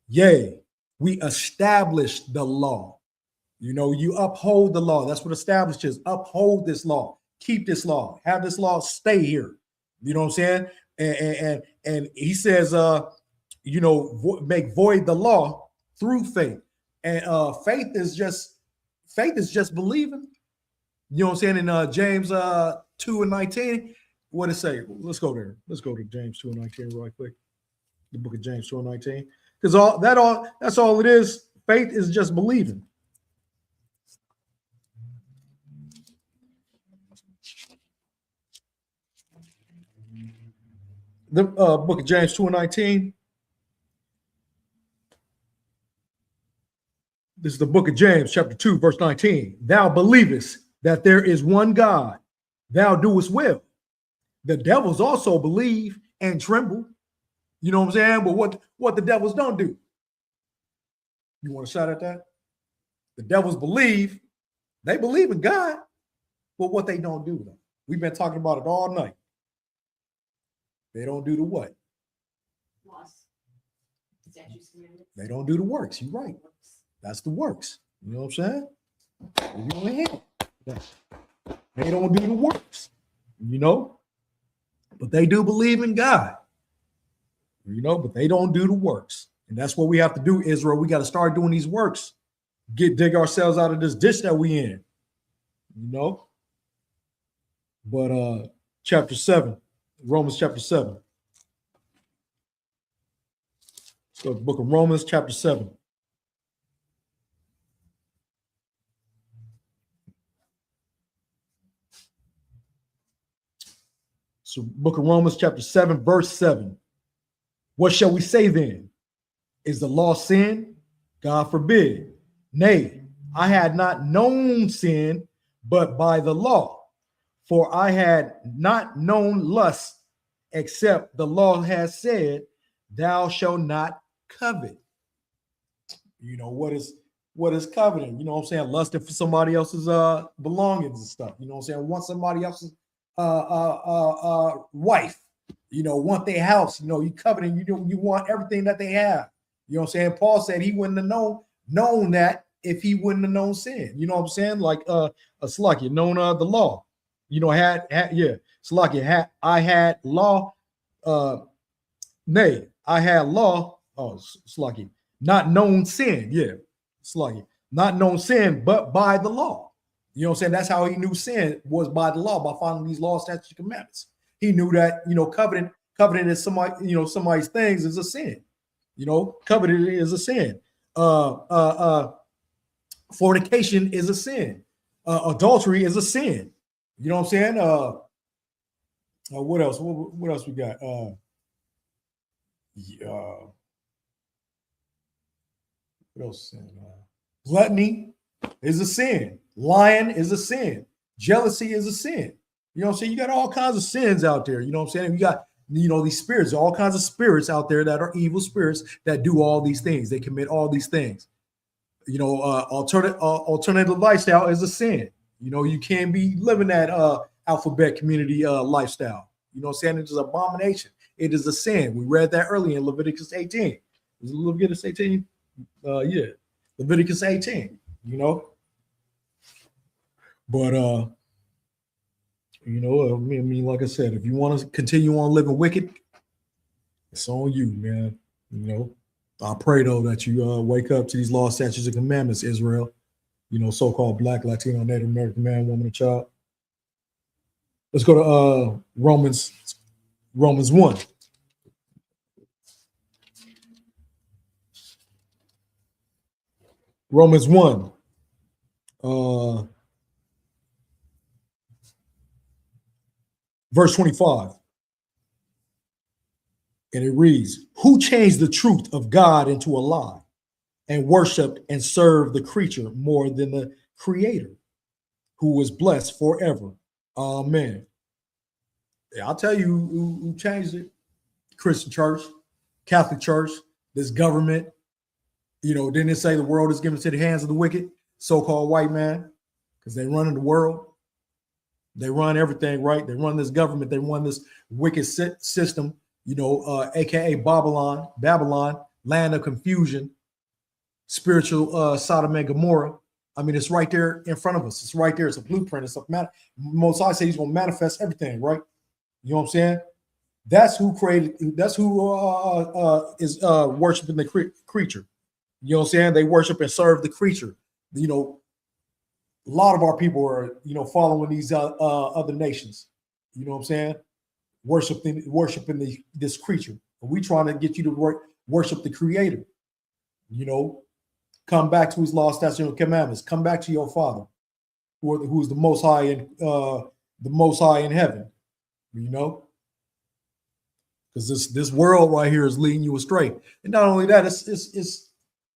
Yea, we establish the law. You know, you uphold the law. That's what establishes. Uphold this law. Keep this law. Have this law stay here. You know what I'm saying? And he says, you know, make void the law through faith. And faith is just believing. You know what I'm saying? In James 2:19, what it say? Let's go there. Let's go to James 2:19 right quick. The book of James 2:19. Because that's all it is. Faith is just believing. The book of James 2:19. This is the book of James, chapter 2, verse 19. Thou believest that there is one God, thou doest well. The devils also believe and tremble. You know what I'm saying? But what the devils don't do. You want to shout at that? The devils believe, they believe in God, but what they don't do though. We've been talking about it all night. They don't do the what? Laws. Statutes, commandments. They don't do the works. You're right. That's the works. You know what I'm saying? They don't do the works, you know, but they do believe in God. but they don't do the works. And that's what we have to do, Israel. We got to start doing these works. Dig ourselves out of this ditch that we in, But chapter 7, Romans chapter 7. So the book of Romans chapter 7. So book of Romans chapter 7, verse 7. What shall we say then? Is the law sin? God forbid. Nay, I had not known sin, but by the law. For I had not known lust, except the law has said, thou shalt not covet. What is coveting? What I'm saying? Lusting for somebody else's belongings and stuff. What I'm saying? Want somebody else's wife. Want their house. You coveting. You want everything that they have. What I'm saying? Paul said he wouldn't have known that if he wouldn't have known sin. What I'm saying? Like a Slakia, known the law. Slakia, I had law. Nay, I had law. Oh, Slakia, not known sin. Yeah, Slakia, not known sin, but by the law. What I'm saying? That's how he knew sin was by the law, by following these laws, statutes, and commandments. He knew that coveting is somebody, somebody's things is a sin. Coveting is a sin. Fornication is a sin. Adultery is a sin. What I'm saying? What else? What else we got? What else? Gluttony is a sin. Lying is a sin. Jealousy is a sin. What I'm saying? You got all kinds of sins out there. What I'm saying? You got these spirits, all kinds of spirits out there that are evil spirits that do all these things. They commit all these things. Alternative lifestyle is a sin. You can't be living that alphabet community lifestyle. What I'm saying? It is an abomination. It is a sin. We read that earlier in Leviticus 18. Was it Leviticus 18? Yeah, Leviticus 18. But like I said, if you want to continue on living wicked, it's on you, man. I pray though that you wake up to these laws, statutes, and commandments, Israel. So-called Black, Latino, Native American man, woman, and child. Let's go to Romans 1. Romans 1. Verse 25. And it reads, who changed the truth of God into a lie and worshiped and served the creature more than the creator, who was blessed forever. Amen. Yeah, I'll tell you who changed it. Christian church, Catholic church, this government. Didn't it say the world is given to the hands of the wicked, so-called white man, because they run in the world. They run everything, right? They run this government. They run this wicked system, aka Babylon, land of confusion, spiritual Sodom and Gomorrah. I mean, it's right there in front of us. It's right there. It's a blueprint. It's a Most High says he's going to manifest everything, right? You know what I'm saying? That's who created. That's who is worshiping the creature. You know what I'm saying? They worship and serve the creature. A lot of our people are, following these other nations. You know what I'm saying? Worshiping this creature. And we trying to get you to worship the Creator. Come back to His law, statutes, and commandments. Come back to your Father, who is the Most High in heaven. Because this world right here is leading you astray, and not only that,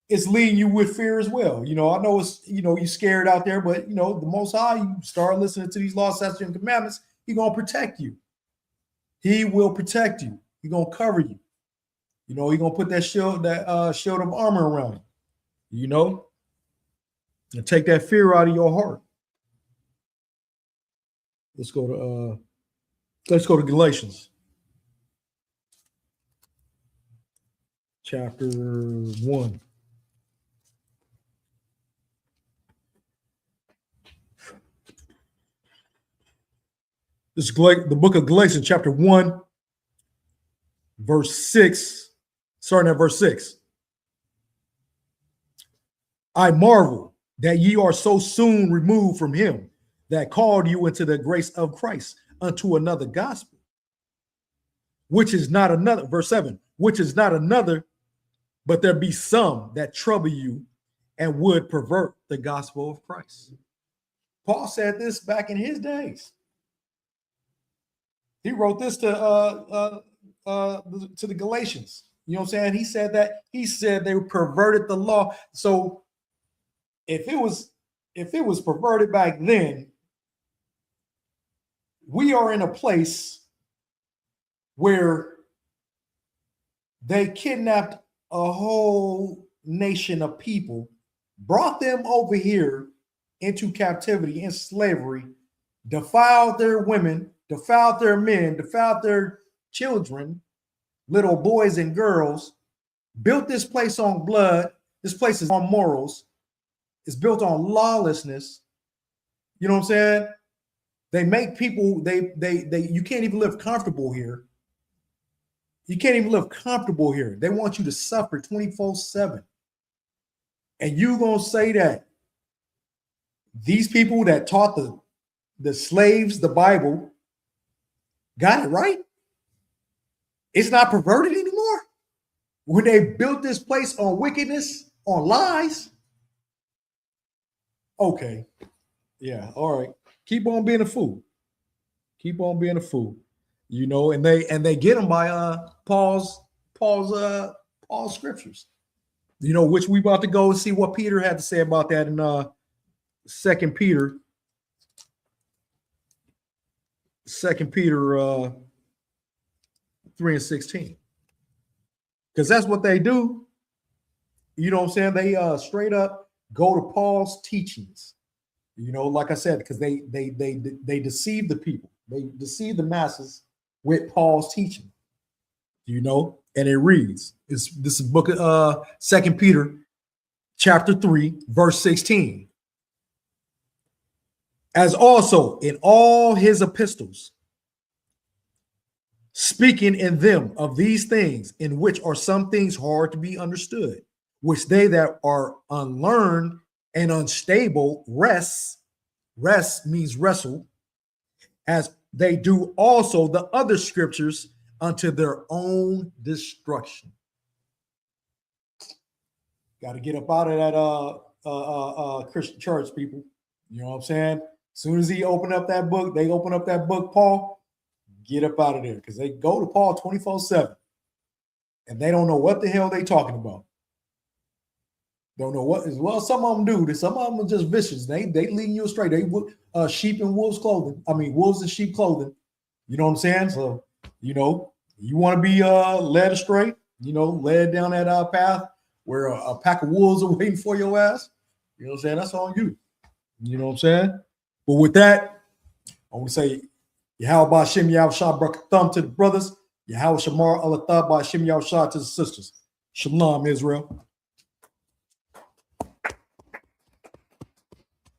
it's leading you with fear as well. I know it's you're scared out there, but the Most High, you start listening to these laws, statutes, and commandments, He's gonna protect you. He will protect you. He's gonna cover you. He's gonna put that shield of armor around you. And take that fear out of your heart. Let's go to Galatians. Chapter 1. This is the book of Galatians, chapter 1, verse 6, starting at verse 6. I marvel that ye are so soon removed from him that called you into the grace of Christ unto another gospel, which is not another, verse 7, which is not another, but there be some that trouble you and would pervert the gospel of Christ. Paul said this back in his days. He wrote this to the Galatians. You know what I'm saying? He said they perverted the law. So if it was perverted back then, we are in a place where they kidnapped a whole nation of people, brought them over here into captivity and slavery, defiled their women, defiled their men, defiled their children, little boys and girls, built this place on blood. This place is on morals. It's built on lawlessness. You know what I'm saying? They make people, you can't even live comfortable here. You can't even live comfortable here. They want you to suffer 24/7. And you gonna say that these people that taught the slaves the Bible got it right? It's not perverted anymore? When they built this place on wickedness, on lies? Okay. Yeah, all right. Keep on being a fool. Keep on being a fool. You know, and they get them by Paul's scriptures. You know, which we about to go and see what Peter had to say about that in 2 Peter 3:16. Because that's what they do. You know what I'm saying? They straight up go to Paul's teachings. You know, like I said, because they deceive the people. They deceive the masses with Paul's teaching. You know, and it reads, this is book of 2 Peter chapter 3, verse 16. As also in all his epistles, speaking in them of these things, in which are some things hard to be understood, which they that are unlearned and unstable rest means wrestle, as they do also the other scriptures unto their own destruction. Got to get up out of that Christian church, people. You know what I'm saying? As soon as he opened up that book, they open up that book, Paul, get up out of there, because they go to Paul 24/7 and they don't know what the hell they talking about. Don't know what. Well, some of them do. Some of them are just vicious. They leading you astray. They sheep in wolves clothing. I mean, wolves in sheep clothing. You know what I'm saying? So, you know, you want to be led astray, you know, led down that path where a pack of wolves are waiting for your ass. You know what I'm saying? That's on you. You know what I'm saying? But with that, I want to say, Yahweh Shem Yahushua Brakatham to the brothers, Yahweh Shamar Allah Thab Shem Yahushua to the sisters. Shalom, Israel.